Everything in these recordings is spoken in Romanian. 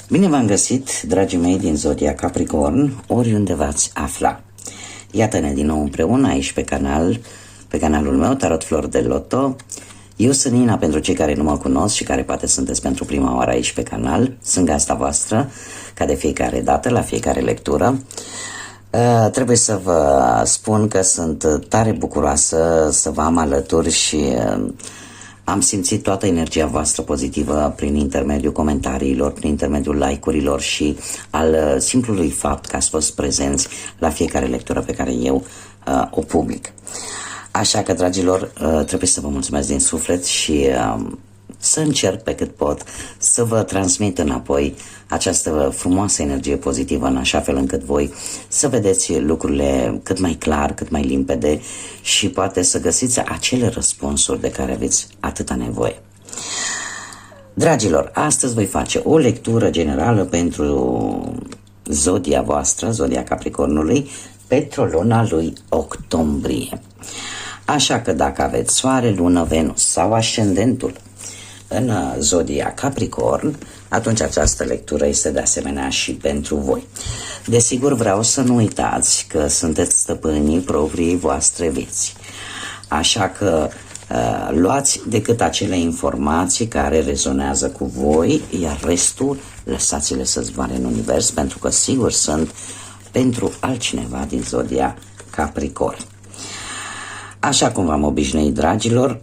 Bine v-am găsit, dragii mei din Zodia Capricorn, oriunde v-ați afla. Iată-ne din nou împreună aici pe canalul meu, Tarot Flori de Loto. Eu sunt Nina, pentru cei care nu mă cunosc și care poate sunteți pentru prima oară aici pe canal. Sunt gazda voastră, ca de fiecare dată, la fiecare lectură. Trebuie să vă spun că sunt tare bucuroasă să vă am alături și am simțit toată energia voastră pozitivă prin intermediul comentariilor, prin intermediul like-urilor și al simplului fapt că ați fost prezenți la fiecare lectură pe care eu o public. Așa că, dragilor, trebuie să vă mulțumesc din suflet și să încerc pe cât pot să vă transmit înapoi această frumoasă energie pozitivă, în așa fel încât voi să vedeți lucrurile cât mai clar, cât mai limpede și poate să găsiți acele răspunsuri de care aveți atâta nevoie. Dragilor, astăzi voi face o lectură generală pentru zodia voastră, zodia Capricornului, pentru luna lui octombrie. Așa că dacă aveți soare, lună, Venus sau ascendentul în zodia Capricorn, atunci această lectură este de asemenea și pentru voi. Desigur, vreau să nu uitați că sunteți stăpânii propriei voastre vieți. Așa că luați decât acele informații care rezonează cu voi, iar restul lăsați-le să zboare în univers, pentru că sigur sunt pentru altcineva din zodia Capricorn. Așa cum v-am obișnuit, dragilor,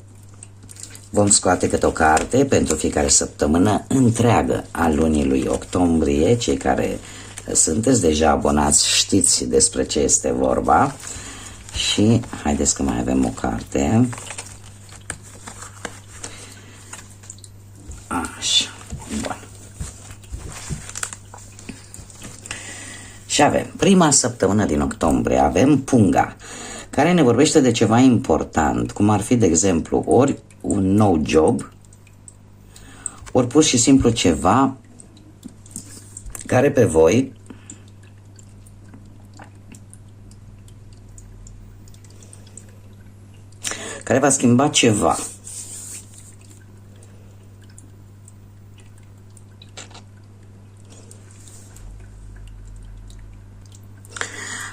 vom scoate câte o carte pentru fiecare săptămână întreagă a lunii lui octombrie. Cei care sunteți deja abonați știți despre ce este vorba. Și haideți că mai avem o carte. Așa, bun. Și avem prima săptămână din octombrie, avem Punga, care ne vorbește de ceva important, cum ar fi, de exemplu, ori un nou job, ori pur și simplu ceva care pe voi care va schimba ceva.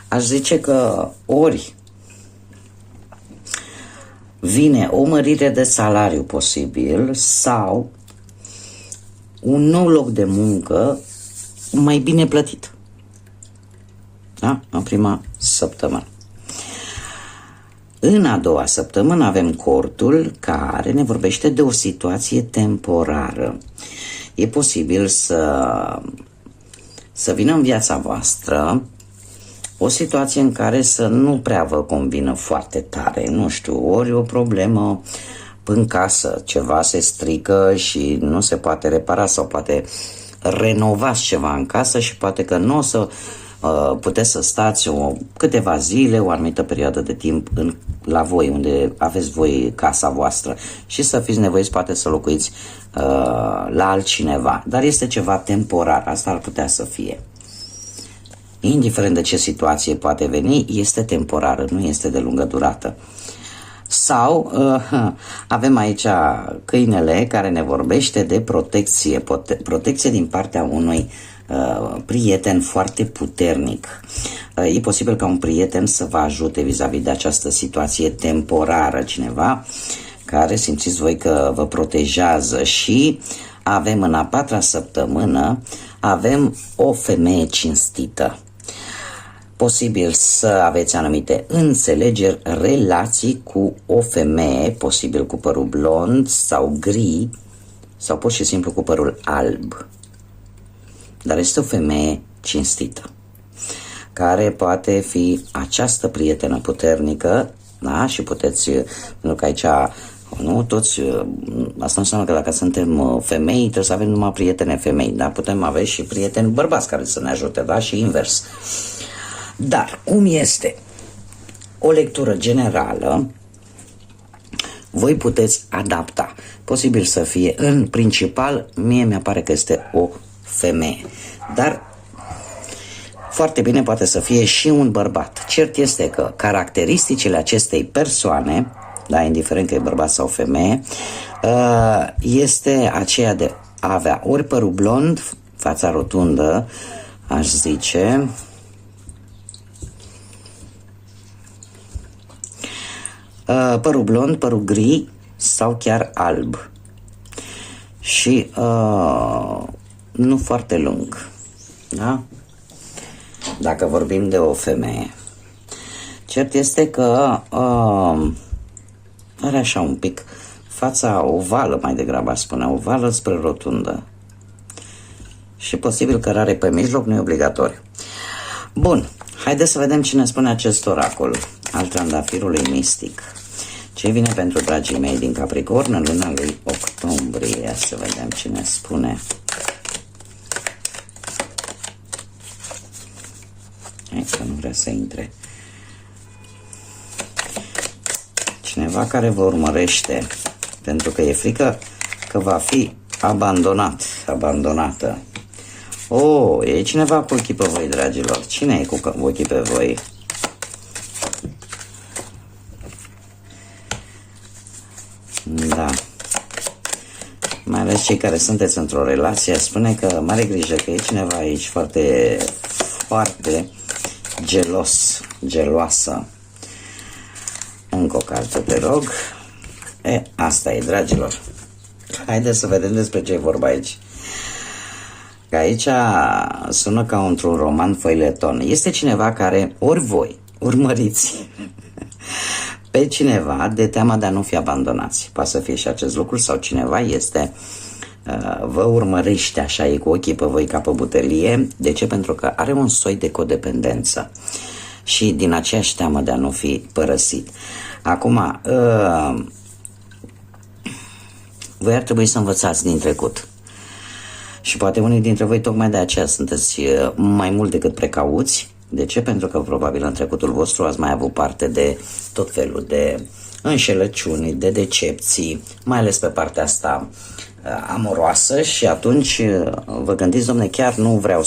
Aș zice că ori vine o mărire de salariu posibil sau un nou loc de muncă mai bine plătit. Da? În prima săptămână. În a doua săptămână avem Cortul, care ne vorbește de o situație temporară. E posibil să vină în viața voastră o situație în care să nu prea vă convină foarte tare, nu știu, ori o problemă în casă, ceva se strică și nu se poate repara sau poate renovați ceva în casă și poate că nu o să puteți să stați câteva zile, o anumită perioadă de timp la voi, unde aveți voi casa voastră și să fiți nevoiți poate să locuiți la altcineva, dar este ceva temporar, asta ar putea să fie. Indiferent de ce situație poate veni, este temporară, nu este de lungă durată. Sau avem aici câinele care ne vorbește de protecție, protecție din partea unui prieten foarte puternic. E posibil ca un prieten să vă ajute vis-a-vis de această situație temporară, cineva care simțiți voi că vă protejează. Și avem în a patra săptămână, avem o femeie cinstită. Posibil să aveți anumite înțelegeri, relații cu o femeie, posibil cu părul blond sau gri, sau pur și simplu cu părul alb. Dar este o femeie cinstită, care poate fi această prietenă puternică, da? Și puteți, pentru că aici, nu toți, asta înseamnă că dacă suntem femei, trebuie să avem numai prietene femei, da? Putem avea și prieteni bărbați care să ne ajute, da? Și invers. Dar, cum este o lectură generală, voi puteți adapta. Posibil să fie, în principal, mie mi-apare că este o femeie. Dar foarte bine poate să fie și un bărbat. Cert este că caracteristicile acestei persoane, da, indiferent că e bărbat sau femeie, este aceea de a avea ori părul blond, fața rotundă, aș zice. Părul blond, părul gri sau chiar alb. Și nu foarte lung. Da? Dacă vorbim de o femeie. Cert este că are așa un pic fața ovală, mai degrabă aș spune, ovală spre rotundă. Și posibil cărare pe mijloc, nu e obligatoriu. Bun, haideți să vedem ce ne spune acest oracol al trandafirului mistic. Ce vine pentru dragii mei din Capricorn în luna lui octombrie? Să vedem ce ne spune. Hai că nu vrea să intre. Cineva care vă urmărește pentru că e frică că va fi abandonat, abandonată. E cineva cu ochii pe voi, dragilor. Cine e cu ochii pe voi? Da. Mai ales cei care sunteți într-o relație, spune că mare grijă că e cineva aici foarte, foarte gelos, geloasă. Încă o carte, te rog. Asta e, dragilor. Haideți să vedem despre ce e vorba aici. Că aici sună ca într-un roman feuilleton. Este cineva care, ori voi, urmăriți pe cineva de teama de a nu fi abandonați. Poate să fie și acest lucru, sau cineva este, vă urmărește așa, e cu ochii pe voi ca pe butelie. De ce? Pentru că are un soi de codependență și din aceeași teamă de a nu fi părăsit. Acum, voi ar trebui să învățați din trecut. Și poate unii dintre voi tocmai de aceea sunteți mai mult decât precauți. De ce? Pentru că probabil în trecutul vostru ați mai avut parte de tot felul de înșelăciuni, de decepții, mai ales pe partea asta amoroasă, și atunci vă gândiți, domne, chiar nu vreau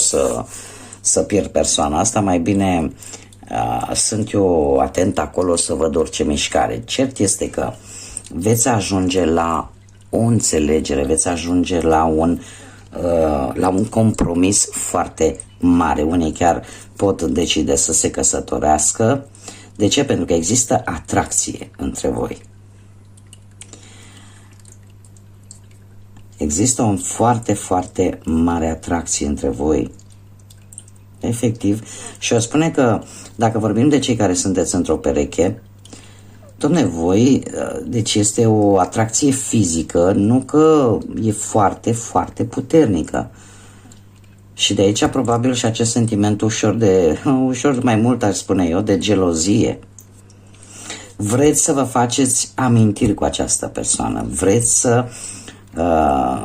să pierd persoana asta, mai bine sunt eu atent acolo să văd orice mișcare. Cert este că veți ajunge la o înțelegere, veți ajunge la un compromis foarte mare. Unii chiar pot decide să se căsătorească. De ce? Pentru că există atracție între voi. Există o foarte, foarte mare atracție între voi. Efectiv. Și o spune că dacă vorbim de cei care sunteți într-o pereche, dom'le, voi, deci este o atracție fizică, nu că e foarte, foarte puternică. Și de aici probabil și acest sentiment ușor mai mult, aș spune eu, de gelozie. Vreți să vă faceți amintiri cu această persoană, vreți să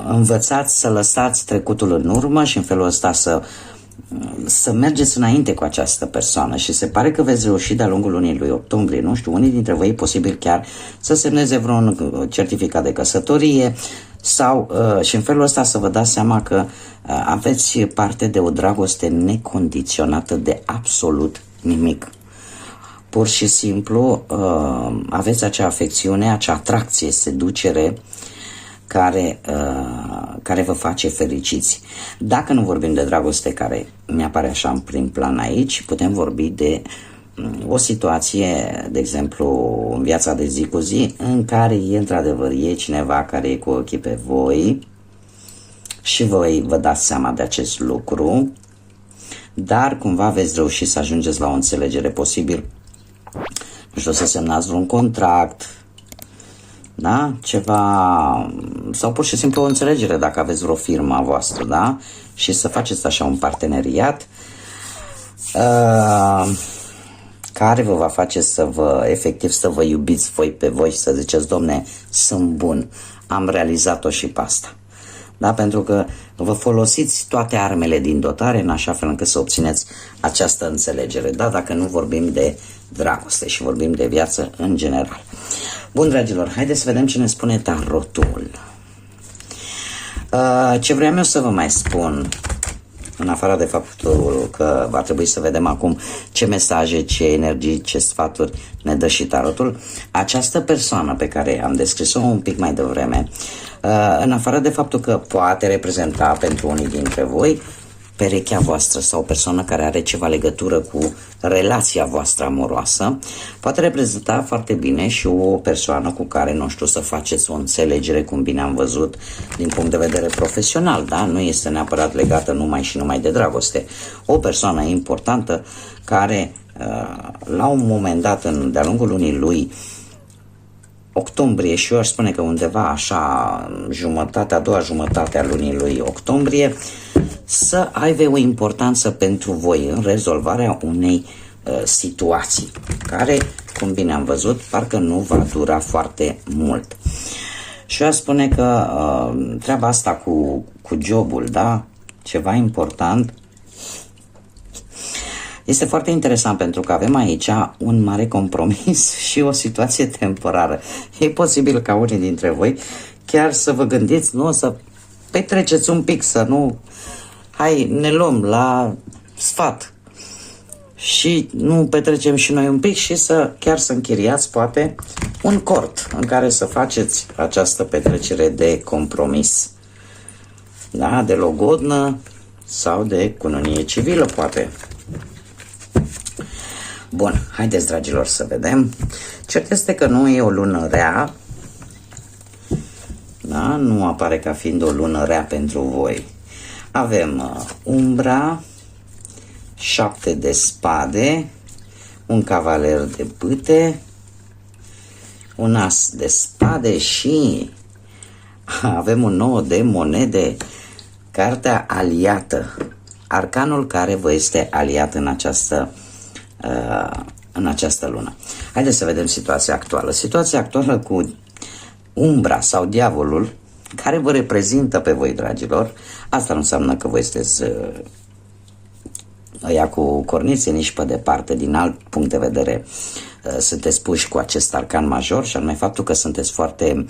învățați să lăsați trecutul în urmă și în felul ăsta să mergeți înainte cu această persoană, și se pare că veți reuși de-a lungul lunii lui octombrie. Nu știu, unii dintre voi e posibil chiar să semneze vreun certificat de căsătorie sau și în felul ăsta să vă dați seama că aveți parte de o dragoste necondiționată de absolut nimic. Pur și simplu aveți acea afecțiune, acea atracție, seducere care vă face fericiți. Dacă nu vorbim de dragoste, care mi-apare așa în prim plan aici, putem vorbi de o situație, de exemplu, în viața de zi cu zi, în care într-adevăr e cineva care e cu ochii pe voi și voi vă dați seama de acest lucru, dar cumva veți reuși să ajungeți la o înțelegere, posibil, nu știu, să semnați vreun contract, da? Ceva, sau pur și simplu o înțelegere dacă aveți vreo firmă a voastră, da? Și să faceți așa un parteneriat care vă va face efectiv să vă iubiți voi pe voi și să ziceți, domne, sunt bun, am realizat-o și pe asta. Da? Pentru că vă folosiți toate armele din dotare în așa fel încât să obțineți această înțelegere, da? Dacă nu vorbim de dragoste și vorbim de viață în general. Bun, dragilor, haideți să vedem ce ne spune tarotul. Ce vreau eu să vă mai spun în afară de faptul că va trebui să vedem acum ce mesaje, ce energii, ce sfaturi ne dă și tarotul, această persoană pe care am descris-o un pic mai devreme, în afară de faptul că poate reprezenta pentru unii dintre voi perechea voastră sau o persoană care are ceva legătură cu relația voastră amoroasă, poate reprezenta foarte bine și o persoană cu care, nu știu, să faceți o înțelegere, cum bine am văzut, din punct de vedere profesional, da? Nu este neapărat legată numai și numai de dragoste. O persoană importantă care, la un moment dat, de-a lungul lunii lui octombrie, și eu aș spune că undeva așa, a doua jumătate a lunii lui octombrie, să aibă o importanță pentru voi în rezolvarea unei situații care, cum bine am văzut, parcă nu va dura foarte mult. Și eu aș spune că treaba asta cu jobul, da, ceva important, este foarte interesant pentru că avem aici un mare compromis și o situație temporară. E posibil ca unii dintre voi chiar să vă gândiți, nu, să petreceți un pic, să nu... Hai, ne luăm la sfat și nu petrecem și noi un pic și chiar să închiriați poate un cort în care să faceți această petrecere de compromis. Da, de logodnă sau de cununie civilă poate. Bun, haideți, dragilor, să vedem. Cert este că nu e o lună rea. Da, nu apare ca fiind o lună rea pentru voi. Avem umbra, 7 de spade, un cavaler de bâte, un as de spade și avem un 9 de monede, cartea aliată, arcanul care vă este aliat în această lună. Haideți să vedem situația actuală. Situația actuală cu umbra sau diavolul care vă reprezintă pe voi, dragilor. Asta nu înseamnă că voi sunteți ăia cu cornițe nici pe departe. Din alt punct de vedere sunteți puși cu acest arcan major, și anume faptul că sunteți foarte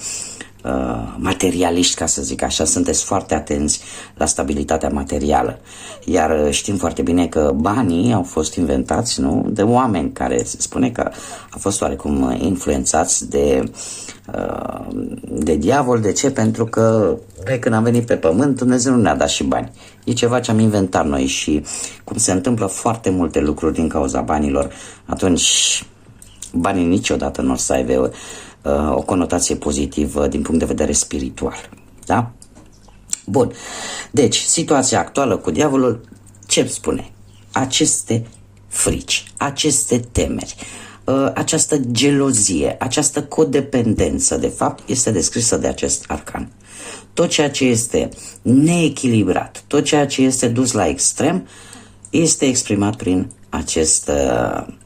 materialiști, ca să zic așa, sunteți foarte atenți la stabilitatea materială. Iar știm foarte bine că banii au fost inventați, nu, de oameni care se spune că au fost oarecum influențați de diavol. De ce? Pentru că noi, când am venit pe pământ, Dumnezeu nu ne-a dat și bani. E ceva ce am inventat noi și cum se întâmplă foarte multe lucruri din cauza banilor, atunci banii niciodată nu o să aibă o conotație pozitivă din punct de vedere spiritual. Da? Bun. Deci, situația actuală cu diavolul, ce spune? Aceste frici, aceste temeri, această gelozie, această codependență, de fapt, este descrisă de acest arcan. Tot ceea ce este neechilibrat, tot ceea ce este dus la extrem, este exprimat prin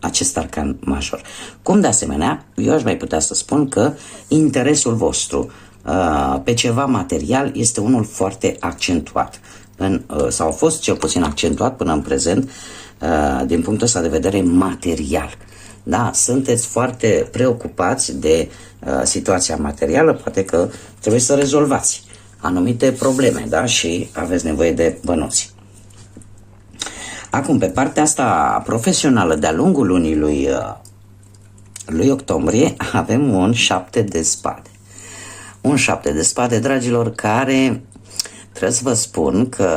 acest arcan major. Cum de asemenea, eu aș mai putea să spun că interesul vostru pe ceva material este unul foarte accentuat, sau a fost cel puțin accentuat până în prezent din punctul ăsta de vedere material. Da, sunteți foarte preocupați de situația materială, poate că trebuie să rezolvați anumite probleme, da, și aveți nevoie de bănuți. Acum, pe partea asta profesională, de-a lungul lunii lui octombrie, avem un 7 de spade. Un 7 de spade, dragilor, care trebuie să vă spun că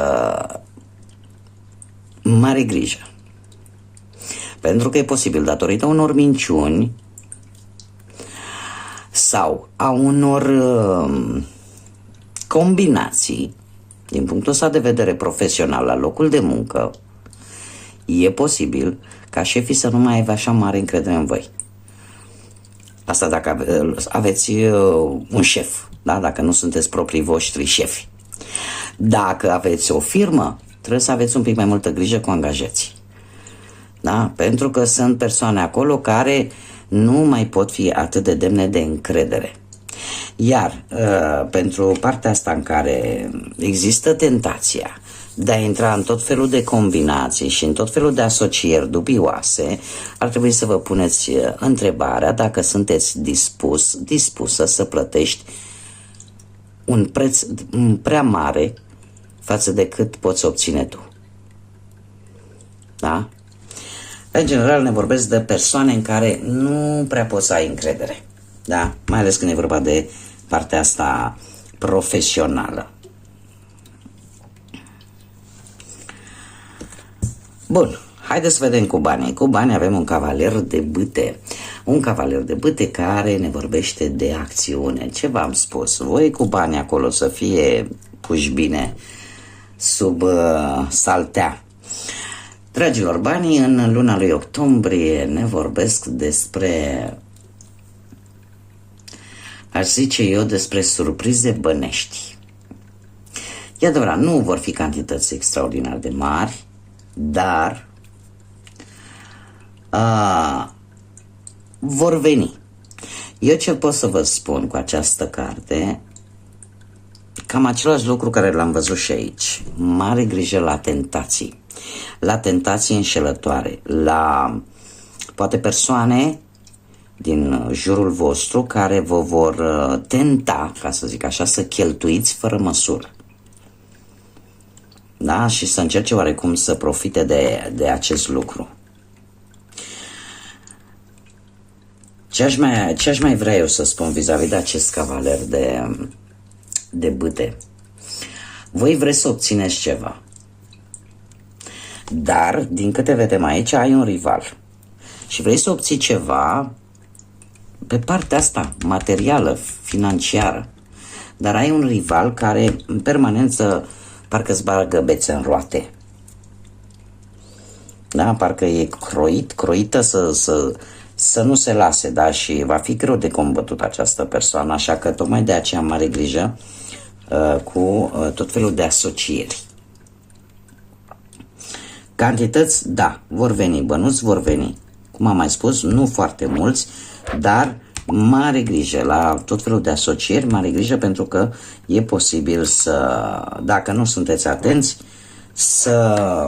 mare grijă. Pentru că e posibil, datorită unor minciuni sau a unor combinații, din punctul ăsta de vedere profesional, la locul de muncă, e posibil ca șefii să nu mai aibă așa mare încredere în voi. Asta dacă aveți un șef, da? Dacă nu sunteți proprii voștri șefi. Dacă aveți o firmă, trebuie să aveți un pic mai multă grijă cu angajații. Da? Pentru că sunt persoane acolo care nu mai pot fi atât de demne de încredere. Iar pentru partea asta în care există tentația de a intra în tot felul de combinații și în tot felul de asocieri dubioase, ar trebui să vă puneți întrebarea dacă sunteți dispusă să plătești un preț prea mare față de cât poți obține tu. Da? În general ne vorbesc de persoane în care nu prea poți să ai încredere. Da? Mai ales când e vorba de partea asta profesională. Bun, haideți să vedem cu banii. Cu banii avem un cavaler de bâte. Un cavaler de bâte care ne vorbește de acțiune. Ce v-am spus? Voi cu banii acolo să fie puși bine sub saltea. Dragilor, banii în luna lui octombrie ne vorbesc despre, aș zice eu, despre surprize bănești. E adevărat, nu vor fi cantități extraordinar de mari, dar vor veni. Eu ce pot să vă spun cu această carte, cam același lucru care l-am văzut și aici. Mare grijă la tentații. La tentații înșelătoare, la poate persoane din jurul vostru care vă vor tenta, ca să zic așa, să cheltuiți fără măsură. Da? Și să încerce oarecum să profite de acest lucru. Ce aș mai vrea eu să spun vis-a-vis de acest cavaler de bâte? Voi vreți să obțineți ceva, dar, din câte vedem aici, ai un rival și vrei să obții ceva pe partea asta, materială, financiară, dar ai un rival care în permanență parcă îți bagă bețe în roate. Da? Parcă e croită să nu se lase, da? Și va fi greu de combătut această persoană, așa că tocmai de aceea am mare grijă cu tot felul de asocieri. Cantități, da, vor veni, bănuți vor veni. Cum am mai spus, nu foarte mulți, dar mare grijă la tot felul de asocieri, mare grijă pentru că e posibil să, dacă nu sunteți atenți, să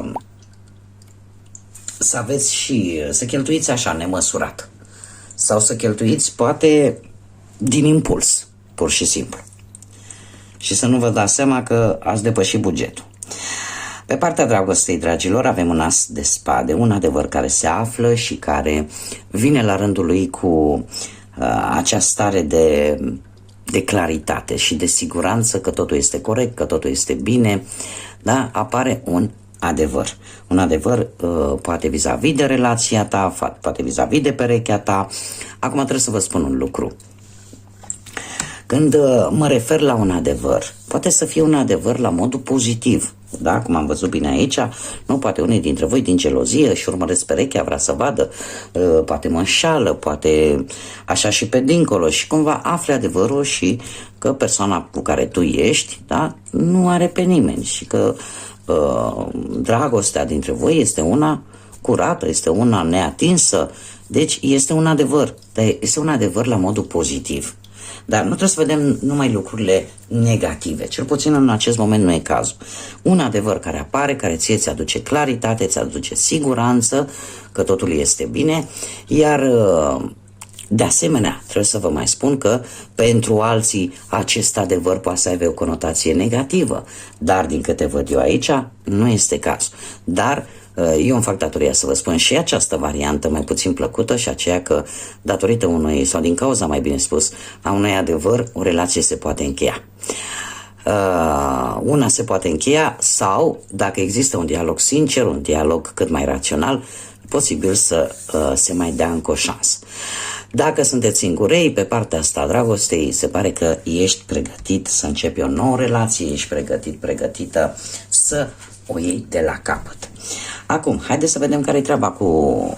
aveți și, să cheltuiți așa nemăsurat. Sau să cheltuiți poate din impuls, pur și simplu. Și să nu vă dați seama că ați depășit bugetul. Pe partea dragostei, dragilor, avem un as de spade, un adevăr care se află și care vine la rândul lui cu acea stare de claritate și de siguranță că totul este corect, că totul este bine, da? Apare un adevăr. Un adevăr poate vis-a-vis de relația ta, poate vis-a-vis de perechea ta. Acum trebuie să vă spun un lucru. Când mă refer la un adevăr, poate să fie un adevăr la modul pozitiv. Da? Cum am văzut bine aici, nu, poate unii dintre voi din gelozie și urmăresc perechea, vrea să vadă, poate mă înșală, poate așa și pe dincolo și cumva afli adevărul și că persoana cu care tu ești, da, nu are pe nimeni și că dragostea dintre voi este una curată, este una neatinsă, deci este un adevăr, dar este un adevăr la modul pozitiv. Dar nu trebuie să vedem numai lucrurile negative, cel puțin în acest moment nu e cazul. Un adevăr care apare, care ți aduce claritate, ți aduce siguranță că totul este bine, iar de asemenea trebuie să vă mai spun că pentru alții acest adevăr poate să aibă o conotație negativă, dar din câte văd eu aici nu este cazul. Dar eu îmi fac datoria să vă spun și această variantă mai puțin plăcută și aceea că datorită unui, sau din cauza mai bine spus, a unui adevăr, o relație se poate încheia. Una se poate încheia sau, dacă există un dialog sincer, un dialog cât mai rațional, posibil să se mai dea încă o șansă. Dacă sunteți singurei, pe partea asta a dragostei, se pare că ești pregătit să începi o nouă relație, ești pregătită să o iei de la capăt. Acum, haideți să vedem care-i treaba cu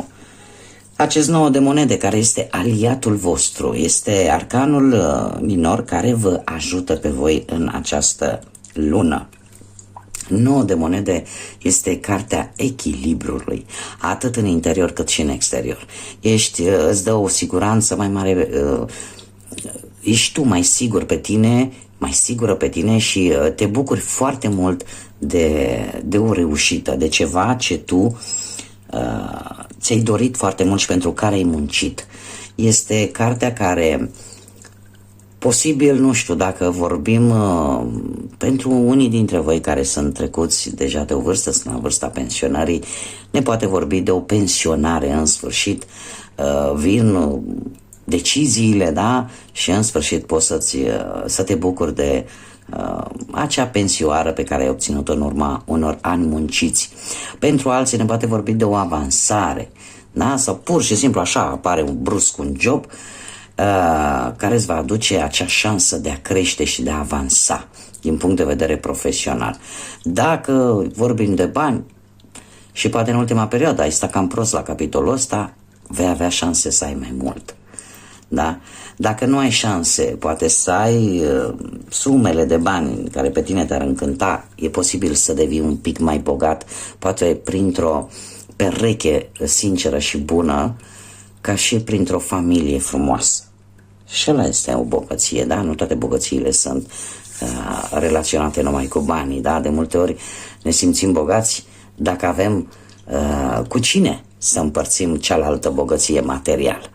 acest 9 de monede, care este aliatul vostru. Este arcanul minor care vă ajută pe voi în această lună. 9 de monede este cartea echilibrului, atât în interior cât și în exterior. Îți dă o siguranță mai mare, ești tu mai sigur pe tine, mai sigură pe tine și te bucuri foarte mult de o reușită, de ceva ce tu ți-ai dorit foarte mult și pentru care ai muncit. Este cartea care Posibil, nu știu, dacă vorbim pentru unii dintre voi care sunt trecuți deja de o vârstă, sunt la vârsta pensionării, ne poate vorbi de o pensionare în sfârșit, vin deciziile, da? Și în sfârșit poți să te bucuri de acea pensioară pe care ai obținut-o în urma unor ani munciți. Pentru alții ne poate vorbi de o avansare, da? Sau pur și simplu așa apare brusc un job care îți va aduce acea șansă de a crește și de a avansa din punct de vedere profesional. Dacă vorbim de bani și poate în ultima perioadă ai stat cam prost la capitolul ăsta, vei avea șanse să ai mai mult. Da? Dacă nu ai șanse, poate să ai sumele de bani care pe tine te-ar încânta, e posibil să devii un pic mai bogat, poate printr-o pereche sinceră și bună, ca și printr-o familie frumoasă. Și ăla este o bogăție, da? Nu toate bogățiile sunt relaționate numai cu banii, da? De multe ori ne simțim bogați dacă avem cu cine să împărțim cealaltă bogăție materială.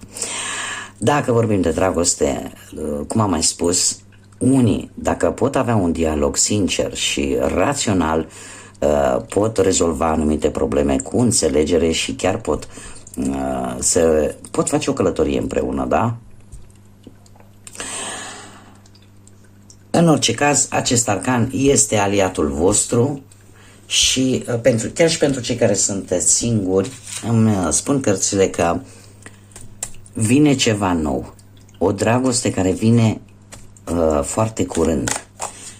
Dacă vorbim de dragoste, cum am mai spus, unii, dacă pot avea un dialog sincer și rațional, pot rezolva anumite probleme cu înțelegere și chiar pot face o călătorie împreună, da? În orice caz, acest arcan este aliatul vostru și chiar și pentru cei care sunteți singuri, îmi spun cărțile că vine ceva nou, o dragoste care vine foarte curând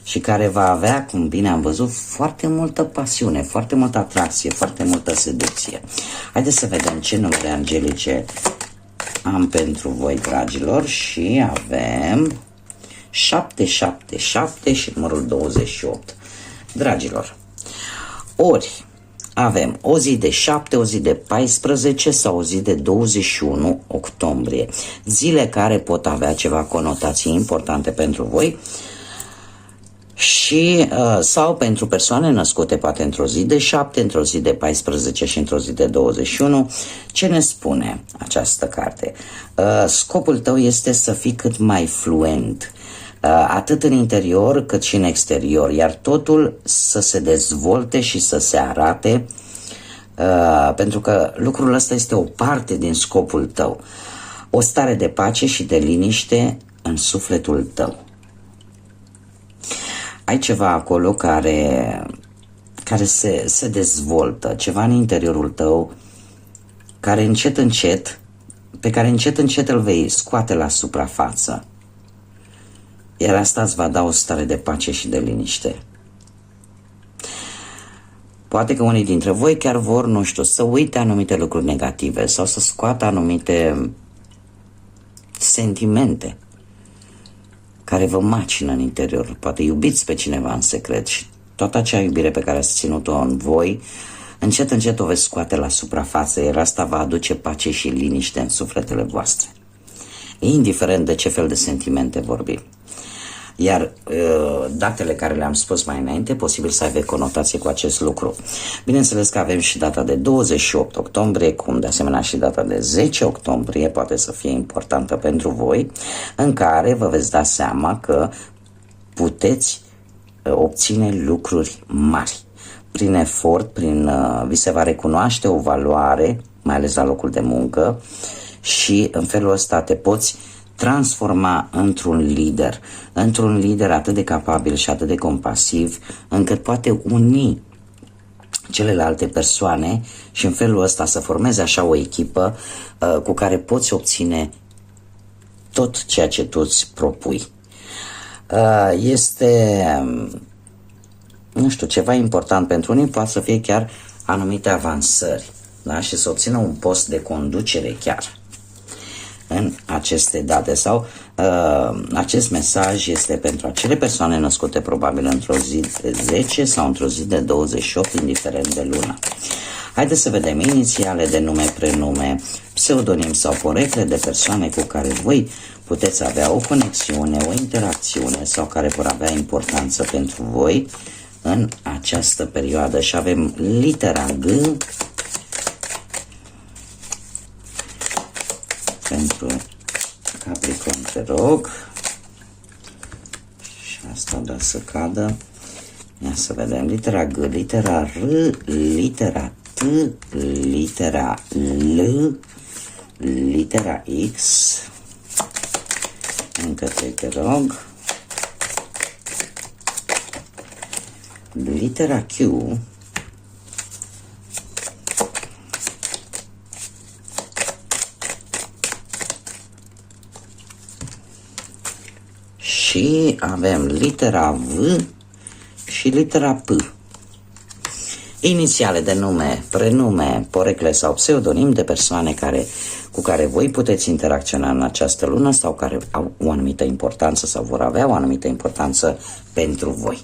și care va avea, cum bine am văzut, foarte multă pasiune, foarte multă atracție, foarte multă seducție. Haideți să vedem ce numere angelice am pentru voi, dragilor, și avem 777 și numărul 28. Dragilor, ori avem o zi de 7, o zi de 14 sau o zi de 21 octombrie. Zile care pot avea ceva conotații importante pentru voi și sau pentru persoane născute poate într-o zi de 7, într-o zi de 14 și într-o zi de 21. Ce ne spune această carte? Scopul tău este să fii cât mai fluent, atât în interior cât și în exterior, iar totul să se dezvolte și să se arate, pentru că lucrul ăsta este o parte din scopul tău, o stare de pace și de liniște în sufletul tău. Ai ceva acolo care se dezvoltă, ceva în interiorul tău pe care încet încet îl vei scoate la suprafață. Iar asta îți va da o stare de pace și de liniște. Poate că unii dintre voi chiar vor, nu știu, să uite anumite lucruri negative sau să scoată anumite sentimente care vă macină în interior. Poate iubiți pe cineva în secret și toată acea iubire pe care ați ținut-o în voi, încet, încet o veți scoate la suprafață, iar asta va aduce pace și liniște în sufletele voastre, indiferent de ce fel de sentimente vorbim. Iar datele care le-am spus mai înainte, posibil să aibă conotație cu acest lucru. Bineînțeles că avem și data de 28 octombrie, cum de asemenea și data de 10 octombrie poate să fie importantă pentru voi, în care vă veți da seama că puteți obține lucruri mari. Prin efort, vi se va recunoaște o valoare, mai ales la locul de muncă, și în felul ăsta te poți transforma într-un lider atât de capabil și atât de compasiv, încât poate uni celelalte persoane și în felul ăsta să formeze așa o echipă cu care poți obține tot ceea ce tu îți propui. Este, nu știu, ceva important pentru unii, poate să fie chiar anumite avansări, da? Și să obțină un post de conducere chiar în aceste date, sau acest mesaj este pentru acele persoane născute probabil într-o zi de 10 sau într-o zi de 28, indiferent de lună. Haideți să vedem inițiale de nume, prenume, pseudonim sau porecle de persoane cu care voi puteți avea o conexiune, o interacțiune sau care vor avea importanță pentru voi în această perioadă. Și avem litera G pentru Capricorn, te rog. Asta da să cadă. Ia să vedem. Litera G, litera R, litera T, litera L, litera X. Încă 3, te rog. Litera Q. Și avem litera V și litera P. Inițiale de nume, prenume, porecle sau pseudonim de persoane cu care voi puteți interacționa în această lună sau care au o anumită importanță sau vor avea o anumită importanță pentru voi.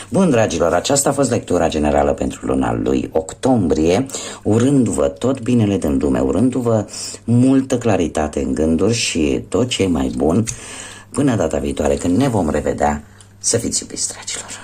Bun, dragilor, aceasta a fost lectura generală pentru luna lui octombrie, urându-vă tot binele din lume, urându-vă multă claritate în gânduri și tot ce e mai bun. Până data viitoare, când ne vom revedea, să fiți iubiți, dragilor!